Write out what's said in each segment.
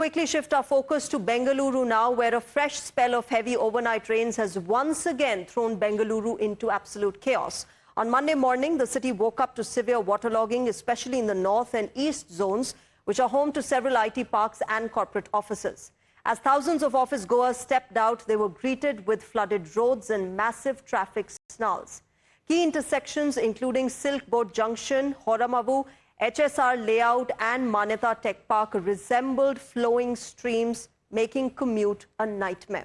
Quickly shift our focus to Bengaluru now, where a fresh spell of heavy overnight rains has once again thrown Bengaluru into absolute chaos. On Monday morning, the city woke up to severe waterlogging, especially in the north and east zones, which are home to several IT parks and corporate offices. As thousands of office goers stepped out, they were greeted with flooded roads and massive traffic snarls. Key intersections, including Silk Boat Junction, Horamavu, HSR Layout and Manyata Tech Park, resembled flowing streams, making commute a nightmare.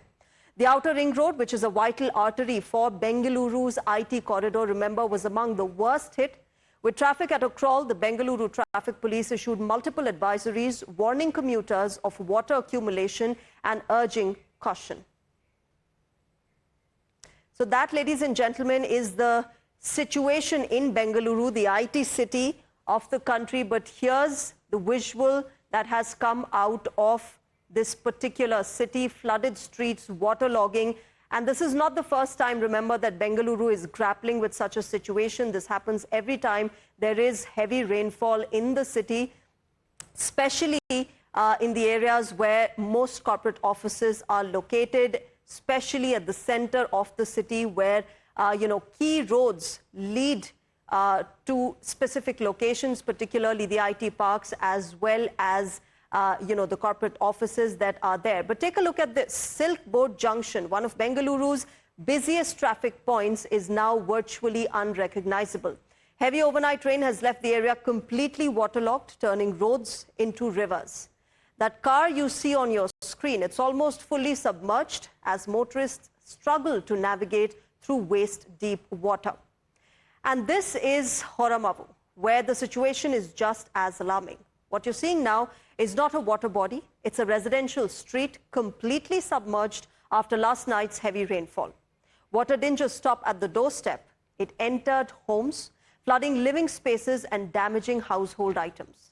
The outer ring road, which is a vital artery for Bengaluru's IT corridor, remember, was among the worst hit. With traffic at a crawl, the Bengaluru Traffic Police issued multiple advisories, warning commuters of water accumulation and urging caution. So that, ladies and gentlemen, is the situation in Bengaluru, the IT city of the country. But here's the visual that has come out of this particular city: flooded streets, waterlogging. And this is not the first time, remember, that Bengaluru is grappling with such a situation. This happens every time there is heavy rainfall in the city, especially in the areas where most corporate offices are located, especially at the center of the city, where key roads lead to specific locations, particularly the IT parks, as well as the corporate offices that are there. But take a look at this. Silk Boat Junction, one of Bengaluru's busiest traffic points, is now virtually unrecognizable. Heavy overnight rain has left the area completely waterlogged, turning roads into rivers. That car you see on your screen, it's almost fully submerged as motorists struggle to navigate through waist-deep water. And this is Horamavu, where the situation is just as alarming. What you're seeing now is not a water body, it's a residential street completely submerged after last night's heavy rainfall. Water didn't just stop at the doorstep, it entered homes, flooding living spaces and damaging household items.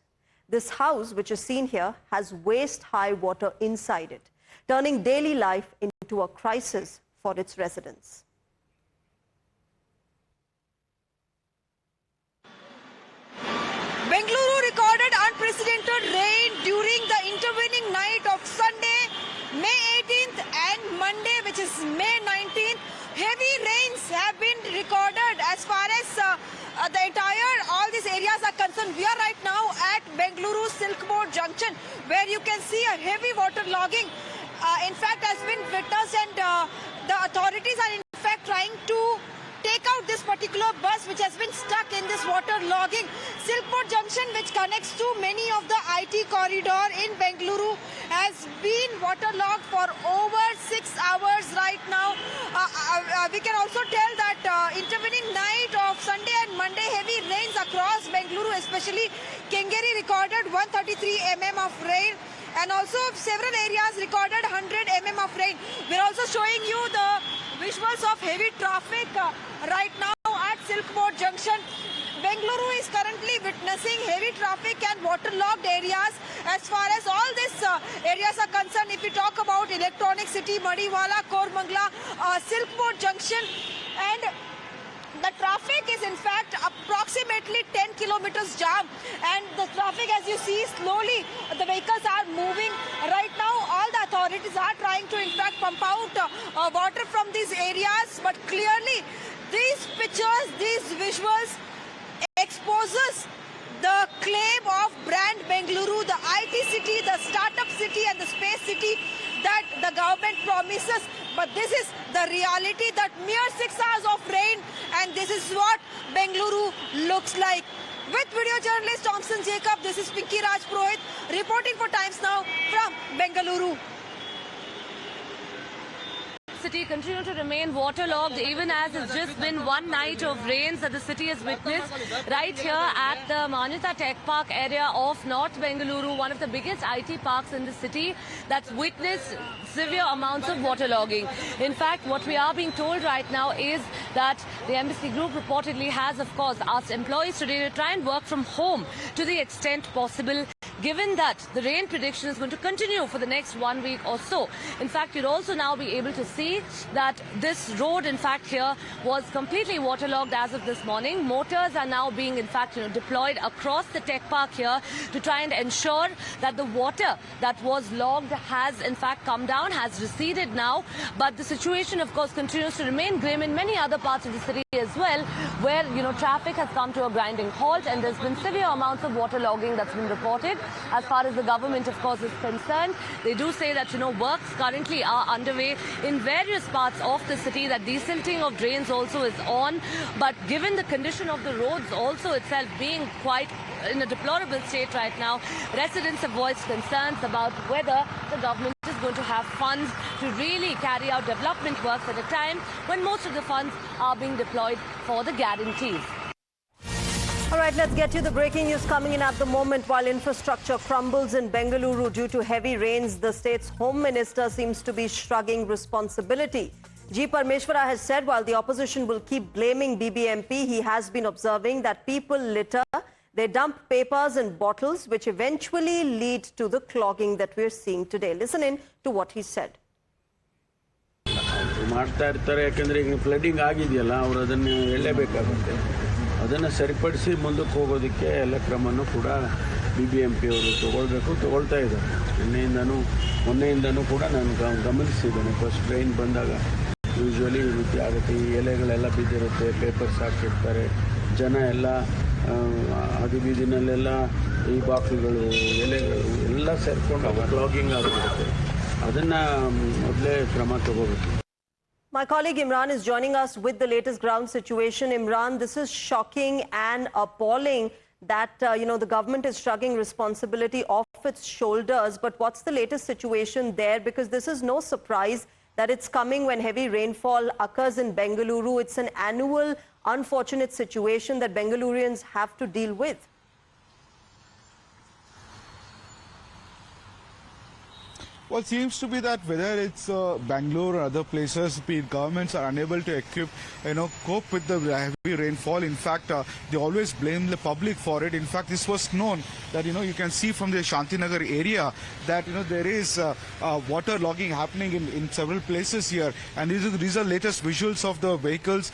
This house, which is seen here, has waist-high water inside it, turning daily life into a crisis for its residents. Bengaluru recorded unprecedented rain during the intervening night of Sunday, May 18th and Monday, which is May 19th. Heavy rains have been recorded as far as all these areas are concerned. We are right now at Bengaluru Silk Boat Junction, where you can see a heavy waterlogging. In fact, has been witnessed, and the authorities are in fact trying to take out this particular bus which has been stuck in this waterlogging. Silk Boat Junction, which connects to many of the IT corridor in Bengaluru, has been waterlogged for over 6 hours right now. We can also tell that intervening night of Sunday and Monday, heavy rains across Bengaluru, especially Kengeri, recorded 133 mm of rain, and also several areas recorded 100 mm of rain. We're also showing you the visuals of heavy traffic right now at Silk Boat Junction. Bengaluru is currently witnessing heavy traffic and waterlogged areas as far as all these areas are concerned. If we talk about Electronic City, Madiwala, Kormangla, Silk Boat Junction, and the traffic is in fact approximately 10 kilometers jam, and the traffic, as you see, slowly the vehicles are moving. Right now all the authorities are trying to in fact pump out water from these areas, but clearly these pictures, these visuals exposes the claim of brand Bengaluru, the IT city, the startup city and the space city that the government promises. But this is the reality, that mere 6 hours of rain, and this is what Bengaluru looks like. With video journalist Thompson Jacob, this is Pinky Raj Purohit reporting for Times Now from Bengaluru. City continue to remain waterlogged, even as it's just been one night of rains that the city has witnessed right here at the Manyata Tech Park area of North Bengaluru, one of the biggest IT parks in the city, that's witnessed severe amounts of waterlogging. In fact, what we are being told right now is that the embassy group reportedly has, of course, asked employees today to try and work from home to the extent possible. given that the rain prediction is going to continue for the next 1 week or so. In fact, you'll also now be able to see that this road, in fact, here was completely waterlogged as of this morning. Motors are now being, in fact, deployed across the tech park here to try and ensure that the water that was logged has, in fact, come down, has receded now. But the situation, of course, continues to remain grim in many other parts of the city as well, where, traffic has come to a grinding halt and there's been severe amounts of waterlogging that's been reported. As far as the government, of course, is concerned, they do say that, works currently are underway in various parts of the city, that desilting of drains also is on. But given the condition of the roads also itself being quite in a deplorable state right now, residents have voiced concerns about whether the government is going to have funds to really carry out development works at a time when most of the funds are being deployed for the guarantees. All right, let's get you the breaking news coming in at the moment. While infrastructure crumbles in Bengaluru due to heavy rains, the state's home minister seems to be shrugging responsibility. G. Parmeshwara has said while the opposition will keep blaming BBMP, he has been observing that people litter. They dump papers and bottles, which eventually lead to the clogging that we're seeing today. Listen in to what he said. ಮಾಡ್ತಾ ಇರ್ತಾರೆ ಯಾಕಂದ್ರೆ ಈಗ flooding ಆಗಿದೆಯಲ್ಲ ಅವರು ಅದನ್ನು ಹೇಳಲೇಬೇಕಾಗುತ್ತೆ ಅದನ್ನು ಸರಿಪಡಿಸಿ ಮುಂದಕ್ಕೆ ಹೋಗೋದಕ್ಕೆ ಎಲ್ಲ ಕ್ರಮನೂ ಕೂಡ BBMP ಅವರು ತಗೊಳ್ತಾ ಇದ್ದಾರೆ ಮೊನ್ನೆಯಿಂದನೂ ಕೂಡ ನಾನು ಗಮನಿಸಿದ್ದೇನೆ ಫಸ್ಟ್ ಟ್ರೈನ್ ಬಂದಾಗ ಯೂಶ್ವಲಿ ಈ ರೀತಿ ಆಗುತ್ತೆ ಈ ಎಲೆಗಳೆಲ್ಲ ಬಿದ್ದಿರುತ್ತೆ ಪೇಪರ್ಸ್ ಹಾಕಿರ್ತಾರೆ ಜನ ಎಲ್ಲ ಅದು ಬೀದಿನಲ್ಲೆಲ್ಲ ಈ ಬಾಕ್ಲುಗಳು ಎಲೆಗಳು ಎಲ್ಲ ಸೇರ್ಕೊಂಡು ಕ್ಲಾಗಿಂಗ್ ಆಗಿರುತ್ತೆ ಅದನ್ನು ಮೊದಲೇ ಕ್ರಮ ತಗೋಬೇಕು. My colleague Imran is joining us with the latest ground situation. Imran, this is shocking and appalling that, the government is shrugging responsibility off its shoulders. But what's the latest situation there? Because this is no surprise that it's coming when heavy rainfall occurs in Bengaluru. It's an annual unfortunate situation that Bengalurians have to deal with. Well, it seems to be that whether it's Bangalore or other places, governments are unable to cope with the heavy rainfall. In fact, they always blame the public for it. In fact, this was known that, you can see from the Shantinagar area that, there is water logging happening in several places here. And these are latest visuals of the vehicles,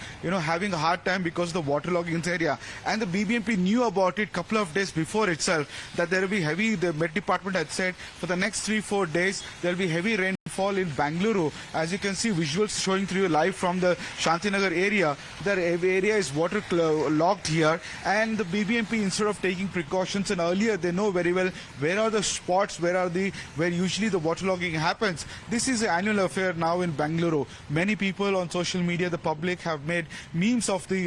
having a hard time because of the water logging in the area. And the BBMP knew about it a couple of days before itself, that there will be heavy, the Met Department had said, for the next 3-4 days, there will be heavy rainfall in Bengaluru. As you can see, visuals showing through you live from the Shantinagar area. The area is waterlogged here, and the BBMP, instead of taking precautions, and earlier they know very well where are the spots, where usually the waterlogging happens. This is an annual affair now in Bengaluru. Many people on social media, the public, have made memes of the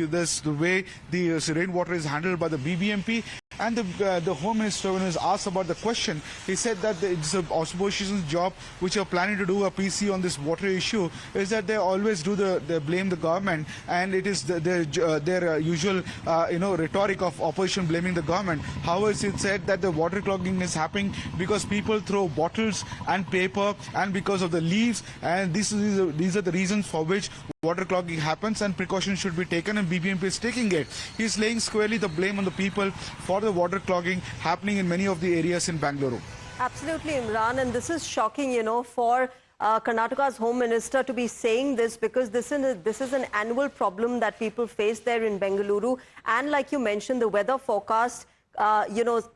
way the rainwater is handled by the BBMP. And the Home Minister, when he was asked about the question, he said that it's an opposition's job, which are planning to do a PC on this water issue, is that they always they blame the government, and it is their usual rhetoric of opposition blaming the government. However, it said that the water clogging is happening because people throw bottles and paper, and because of the leaves, and these are the reasons for which water clogging happens, and precautions should be taken, and BBMP is taking it. He's laying squarely the blame on the people for the water clogging happening in many of the areas in Bengaluru. Absolutely, Imran, and this is shocking, for Karnataka's Home Minister to be saying this, because this is an annual problem that people face there in Bengaluru. And like you mentioned, the weather forecast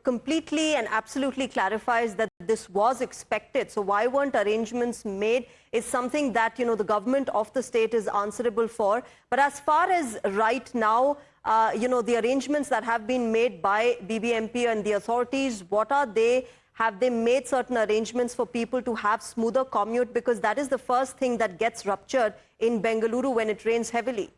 completely and absolutely clarifies that this was expected. So why weren't arrangements made is something that, the government of the state is answerable for. But as far as right now, the arrangements that have been made by BBMP and the authorities, what are they? Have they made certain arrangements for people to have smoother commute? Because that is the first thing that gets ruptured in Bengaluru when it rains heavily.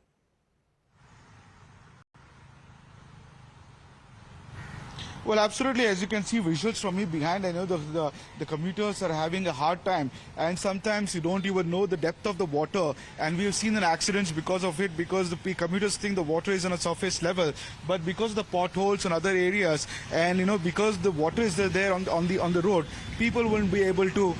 Well, absolutely. As you can see visuals from me behind, I know the commuters are having a hard time, and sometimes you don't even know the depth of the water, and we have seen an accidents because of it, because the commuters think the water is on a surface level, but because of the potholes and other areas, and because the water is there on the road, people won't be able to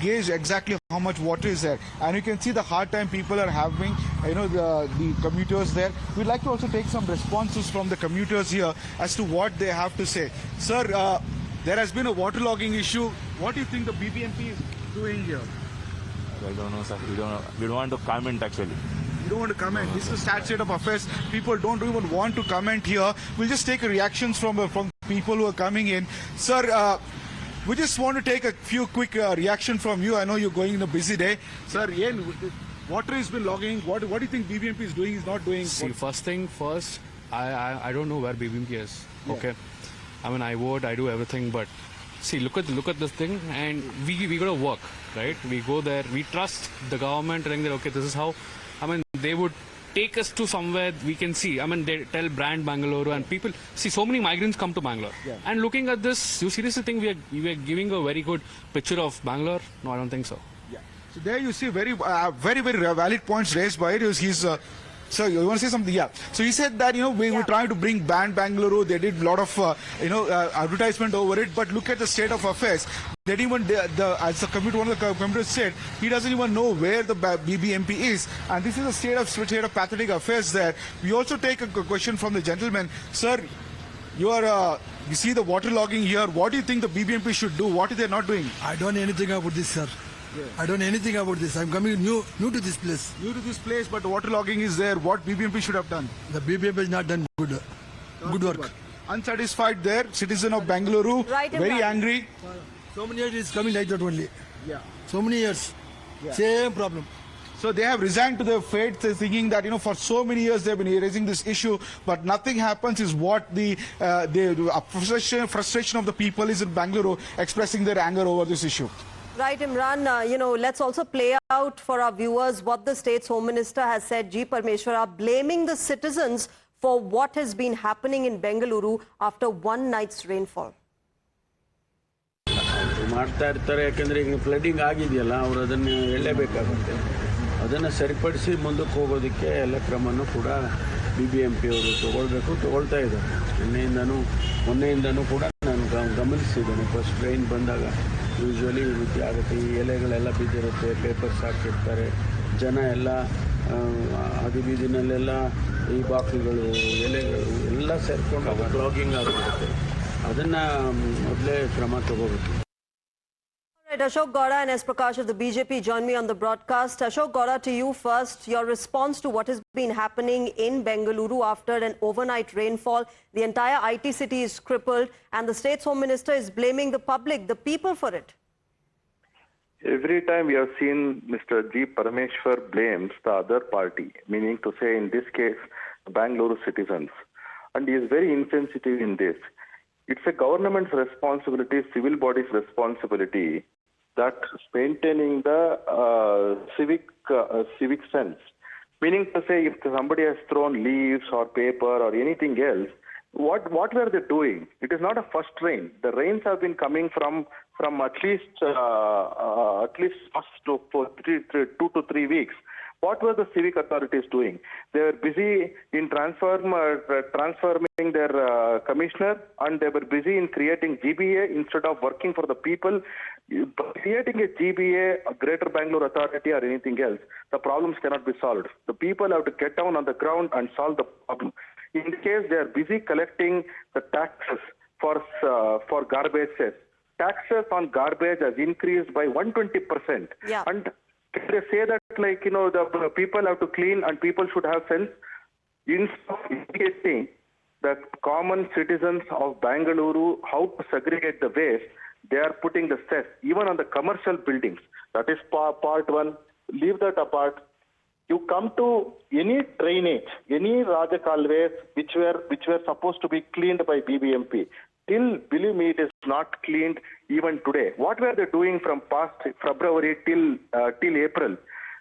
gauge exactly how much water is there, and you can see the hard time people are having, the commuters there. We'd like to also take some responses from the commuters here as to what they have to say. Sir, There has been a waterlogging issue. What do you think the BBMP is doing here? I don't know, sir. We don't want to comment actually. You don't want to comment. This is the sad state of affairs. People don't even want to comment here. We'll just take reactions from people who are coming in. Sir, we just want to take a few quick reaction from you. I know you're going in a busy day. Sir, water has been logging. What do you think BBMP is doing, is not doing? See, first thing first, I don't know where BBMP is. Yeah. Okay. I mean, I vote, I do everything, but see, look at this thing, and we got to work, right? We go there, we trust the government, and that okay, this is how. I mean, they would take us to somewhere we can see. I mean, they tell brand Bengaluru, and people see so many migrants come to Bangalore. Yeah. And looking at this, you seriously think we are giving a very good picture of Bangalore? No, I don't think so. Yeah. So there you see very valid points raised by it. So you want to say something? Yeah. So he said that, we were trying to bring brand Bengaluru. They did a lot of, advertisement over it. But look at the state of affairs. They didn't even, as one of the commuters said, he doesn't even know where the BBMP is. And this is a state of pathetic affairs there. We also take a question from the gentleman. Sir, you see the waterlogging here. What do you think the BBMP should do? What are they not doing? I don't know anything about this, sir. Yeah. I don't know anything about this. I'm coming new to this place. New to this place, but waterlogging is there. What BBMP should have done? The BBMP has not done good work. Unsatisfied there, citizen of Bengaluru, Right, very angry. So many years it's coming like that only. Yeah. So many years. Yeah. Same problem. So they have resigned to their fate, thinking that, for so many years they've been raising this issue, but nothing happens is what the frustration of the people is in Bengaluru, expressing their anger over this issue. Right, Imran, let's also play out for our viewers what the state's Home Minister has said. G. Parmeshwara blaming the citizens for what has been happening in Bengaluru after one night's rainfall. ಮಾಡ್ತಾ ಇರ್ತಾರೆ, ಯಾಕಂದರೆ ಈಗ flooding ಆಗಿದೆಯಲ್ಲ, ಅವರು ಅದನ್ನು ಹೇಳಲೇಬೇಕಾಗುತ್ತೆ. ಅದನ್ನು ಸರಿಪಡಿಸಿ ಮುಂದಕ್ಕೆ ಹೋಗೋದಕ್ಕೆ ಎಲ್ಲ ಕ್ರಮನೂ ಕೂಡ BBMP ಅವರು ತಗೊಳ್ತಾ ಇದ್ದಾರೆ. ಮೊನ್ನೆಯಿಂದನೂ ಕೂಡ ನಾನು ಗಮನಿಸಿದ್ದೇನೆ. ಫಸ್ಟ್ ಟ್ರೈನ್ ಬಂದಾಗ ಯೂಶ್ವಲಿ ಈ ರೀತಿ ಆಗುತ್ತೆ. ಈ ಎಲೆಗಳೆಲ್ಲ ಬಿದ್ದಿರುತ್ತೆ, ಪೇಪರ್ಸ್ ಹಾಕಿರ್ತಾರೆ, ಜನ ಎಲ್ಲ ಬೀದಿನಲ್ಲೆಲ್ಲ ಈ ಬಾಕ್ಲುಗಳು, ಎಲೆಗಳು ಎಲ್ಲ ಸೇರ್ಕೊಂಡು ಕ್ಲಾಗಿಂಗ್ ಆಗಿರುತ್ತೆ. ಅದನ್ನು ಮೊದಲೇ ಕ್ರಮ ತಗೋಬೇಕು. Right, Ashok Gowda and S. Prakash of the BJP join me on the broadcast. Ashok Gowda, to you first, your response to what has been happening in Bengaluru after an overnight rainfall. The entire IT city is crippled and the state's Home Minister is blaming the public, the people for it. Every time we have seen Mr. G. Parameshwar blames the other party, meaning to say in this case, Bengaluru citizens. And he is very insensitive in this. It's a government's responsibility, civil body's responsibility, that maintaining the civic sense. Meaning to say, if somebody has thrown leaves or paper or anything else, what were they doing? It is not a first rain. The rains have been coming from at least for 2 to 3 weeks. What were the civic authorities doing? They were busy in transforming their commissioner, and they were busy in creating GBA instead of working for the people. Creating a GBA, a Greater Bangalore Authority or anything else, the problems cannot be solved. The people have to get down on the ground and solve the problem. In this case, they are busy collecting the taxes for garbage sales. Taxes on garbage has increased by 120%. Yeah. And they say that the people have to clean and people should have sense. Instead of indicating the common citizens of Bengaluru how to segregate the waste, they are putting the cess even on the commercial buildings. That is part one. Leave that apart. You come to any drainage, any Rajakalways which were supposed to be cleaned by BBMP. Till, believe me, it is not cleaned even today. What were they doing from past February till April?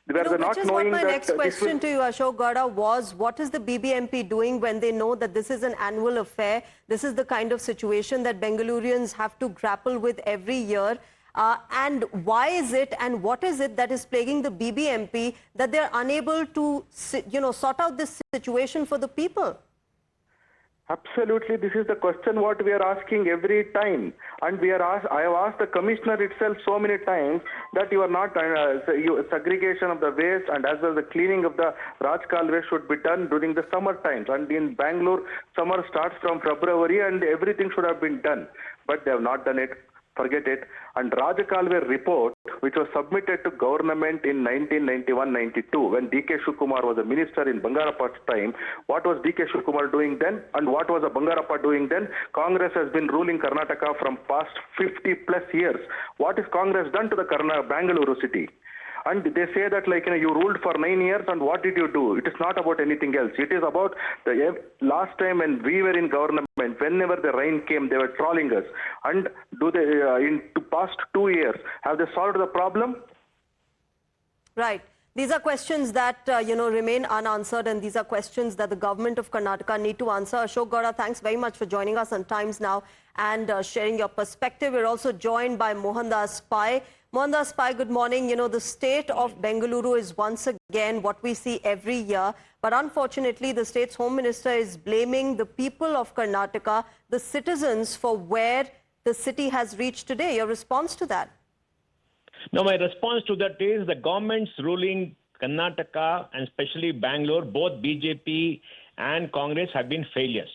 They were not which is knowing what my that next question to you, Ashok Gowda, was what is the BBMP doing when they know that this is an annual affair? This is the kind of situation that Bengalurians have to grapple with every year. And why is it and what is it that is plaguing the BBMP that they're unable to, sort out this situation for the people? Absolutely, this is the question what we are asking every time, and I have asked the commissioner itself so many times that you are not segregation of the waste and as well the cleaning of the Rajkal waste should be done during the summer times. And in Bangalore, summer starts from February, and everything should have been done, but they have not done it. Forget it. And Rajakalve report, which was submitted to government in 1991-92, when D.K. Shivakumar was a minister in Bangarappa's time, what was D.K. Shivakumar doing then? And what was Bangarappa doing then? Congress has been ruling Karnataka from past 50 plus years. What has Congress done to the Bengaluru city? And they say that you ruled for 9 years and what did you do? It is not about anything else. It is about the last time when we were in government, whenever the rain came, they were trawling us. And in past 2 years, have they solved the problem? Right. These are questions that, remain unanswered, and these are questions that the government of Karnataka need to answer. Ashok Gowda, thanks very much for joining us on Times Now and sharing your perspective. We're also joined by Mohandas Pai. Mohandas Pai, good morning. The state of Bengaluru is once again what we see every year. But unfortunately, the state's home minister is blaming the people of Karnataka, the citizens, for where the city has reached today. Your response to that? Now, my response to that is the government's ruling Karnataka and especially Bangalore, both BJP and Congress have been failures.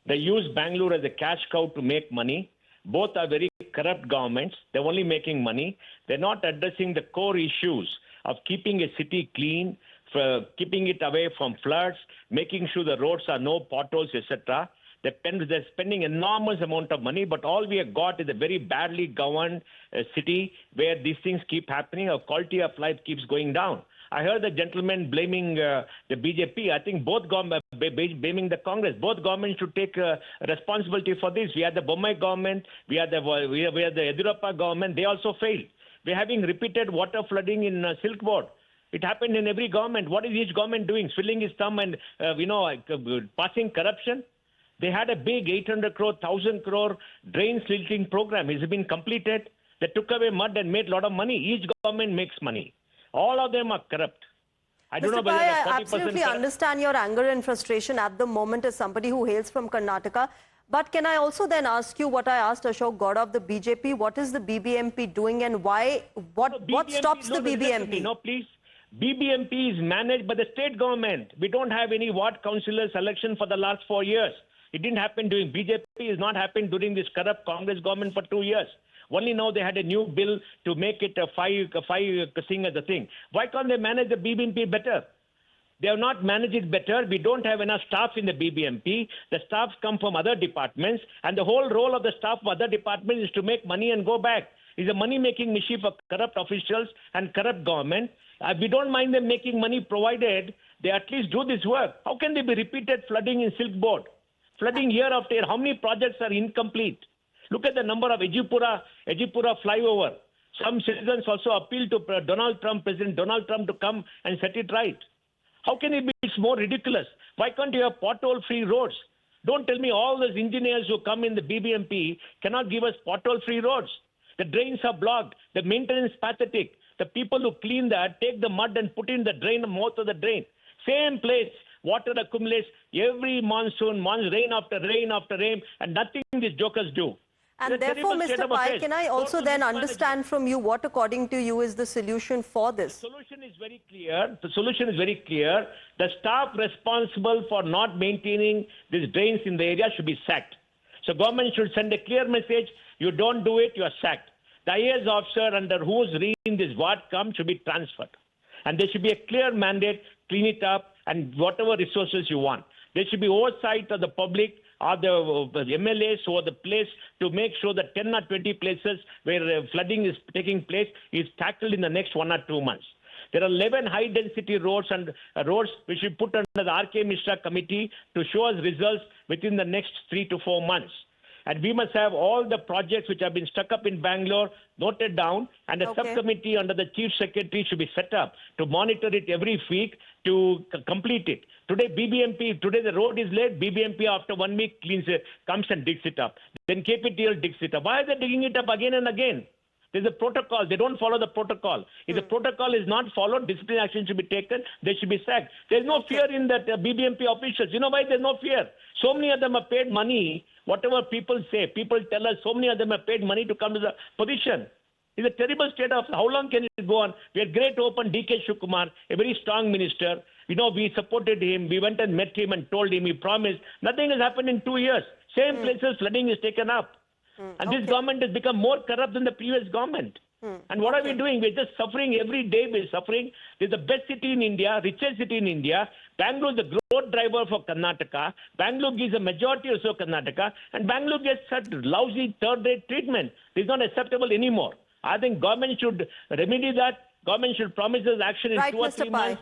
They use Bangalore as a cash cow to make money. Both are very corrupt governments. They're only making money. They're not addressing the core issues of keeping a city clean, for keeping it away from floods, making sure the roads are no potholes, etc. They're spending enormous amount of money, but all we have got is a very badly governed city where these things keep happening. Our quality of life keeps going down. I heard the gentleman blaming the BJP. I think both government blaming the Congress. Both governments should take responsibility for this. We had the Bommai government. We had the Yediyurappa government. They also failed. We're having repeated water flooding in Silk Board. It happened in every government. What is each government doing? Swilling his thumb and passing corruption. They had a big 800 crore, 1,000 crore drain silting program. It's been completed. They took away mud and made a lot of money. Each government makes money. All of them are corrupt. I don't know whether I absolutely understand your anger and frustration at the moment as somebody who hails from Karnataka. But can I also then ask you what I asked Ashok Gowda of the BJP? What is the BBMP doing and why? What stops the BBMP? No, please. BBMP is managed by the state government. We don't have any ward councillors election for the last 4 years. It didn't happen during BJP. It's not happened during this corrupt Congress government for 2 years. Only now they had a new bill to make it a five thing as a thing. Why can't they manage the BBMP better? They have not managed it better. We don't have enough staff in the BBMP. The staffs come from other departments, and the whole role of the staff of other departments is to make money and go back. It's a money-making machine for corrupt officials and corrupt government. We don't mind them making money provided they at least do this work. How can there be repeated flooding in Silk Board? Flooding year after year. How many projects are incomplete? Look at the number of Ejipura flyover. Some citizens also appeal to President Donald Trump to come and set it right. How can it be? It's more ridiculous. Why can't you have pothole-free roads? Don't tell me all those engineers who come in the BBMP cannot give us pothole-free roads. The drains are blocked. The maintenance is pathetic. The people who clean that take the mud and put in the drain, mouth of the drain. Same place. Water accumulates every monsoon, rain after rain after rain, and nothing these jokers do. And therefore, Mr. Pai, can I also then understand from you what, according to you, is the solution for this? The solution is very clear. The staff responsible for not maintaining these drains in the area should be sacked. So government should send a clear message. You don't do it, you are sacked. The IAS officer under whose reading this ward comes should be transferred. And there should be a clear mandate, clean it up, and whatever resources you want. There should be oversight of the public or the MLAs or the place to make sure that 10 or 20 places where flooding is taking place is tackled in the next 1 or 2 months. There are 11 high-density roads and roads which we put under the R.K. Mishra committee to show us results within the next 3 to 4 months. And we must have all the projects which have been stuck up in Bangalore noted down, and a subcommittee under the Chief Secretary should be set up to monitor it every week to complete it. Today the road is laid, BBMP after 1 week comes and digs it up. Then KPTL digs it up. Why are they digging it up again and again? There's a protocol. They don't follow the protocol. If the protocol is not followed, disciplinary action should be taken. They should be sacked. There's no fear in that BBMP officials. You know why there's no fear? So many of them have paid money. Whatever people say, people tell us, so many of them have paid money to come to the position. It's a terrible state of how long can it go on? We had great hope on D.K. Shivakumar, a very strong minister. You know, we supported him. We went and met him and told him, he promised. Nothing has happened in 2 years. Same places, flooding is taken up. And this government has become more corrupt than the previous government. And what are we doing? We're just suffering every day. We're suffering. This is the best city in India, richest city in India. Bangalore is the growth driver for Karnataka. Bangalore gives a majority or so Karnataka. And Bangalore gets such lousy third-rate treatment. This is not acceptable anymore. I think government should remedy that. Government should promise us action in Right, 2 or Mr. 3 Pai. months.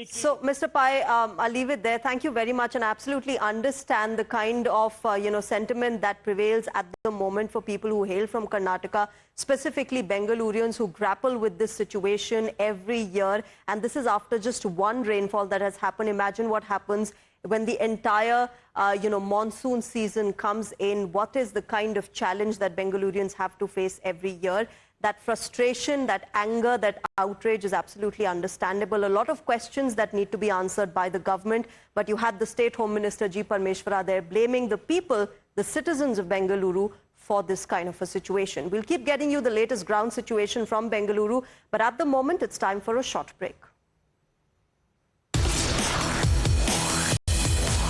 So, Mr. Pai, I'll leave it there. Thank you very much, and absolutely understand the kind of sentiment that prevails at the moment for people who hail from Karnataka, specifically Bengalurians who grapple with this situation every year. And this is after just one rainfall that has happened. Imagine what happens when the entire monsoon season comes in. What is the kind of challenge that Bengalurians have to face every year? That frustration, that anger, that outrage is absolutely understandable. A lot of questions that need to be answered by the government. But you had the State Home Minister G. Parmeshwara there blaming the people, the citizens of Bengaluru, for this kind of a situation. We'll keep getting you the latest ground situation from Bengaluru. But at the moment, it's time for a short break.